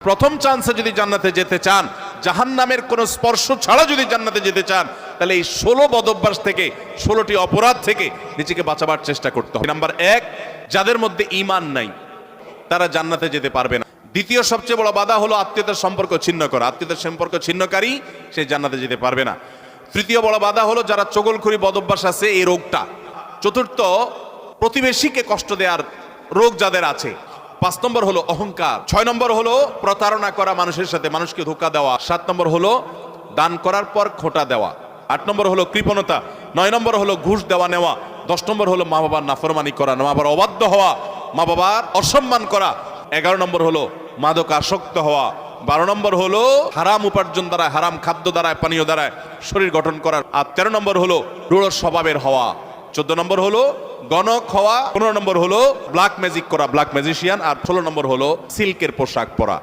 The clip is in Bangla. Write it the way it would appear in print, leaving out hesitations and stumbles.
প্রথম চান্সে যদি জান্নাতে যেতে চান, জাহান্নামের কোন স্পর্শ ছাড়া যদি জান্নাতে যেতে চান, তাহলে এই 16 বদঅভ্যাস থেকে, 16টি অপরাধ থেকে নিজেকে বাঁচাবার চেষ্টা করতে হবে। নাম্বার 1, যাদের মধ্যে ঈমান নাই তারা জান্নাতে যেতে পারবে না। দ্বিতীয় সবচেয়ে বড় বাধা হলো আত্মীয়তার সম্পর্ক ছিন্ন করা। আত্মীয়তার সম্পর্ক ছিন্নকারী সে জান্নাতে যেতে পারবে না। তৃতীয় বড় বাধা হলো যারা চগলখড়ি বদঅভ্যাস আছে, এই রোগটা। চতুর্থ, প্রতিবেশীকে কষ্ট দেওয়ার রোগ যাদের আছে। 5 নম্বর হলো অহংকার। 6 নম্বর হলো প্রতারণা করা, মানুষের সাথে মানুষকে ধোঁকা দেওয়া। 7 নম্বর হলো দান করার পর খোঁটা দেওয়া। 8 নম্বর হলো কৃপণতা। 9 নম্বর হলো ঘুষ দেওয়া নেওয়া। 10 নম্বর হলো মা বাবার নাফরমানি করা, মা বাবার অবাধ্য হওয়া, মা বাবার অসম্মান করা। 11 নম্বর হলো মাদক আসক্ত হওয়া। 12 নম্বর হলো হারাম উপার্জন দ্বারা, হারাম খাদ্য দ্বারা, পানীয় দ্বারা শরীর গঠন করার। আর 13 নম্বর হলো রূঢ় স্বভাবের হওয়া। 14 নম্বর হলো গণক হওয়া। 15 নম্বর হলো ব্ল্যাক ম্যাজিক করা, ব্ল্যাক ম্যাজিশিয়ান। আর 16 নম্বর হলো সিল্কের পোশাক পরা।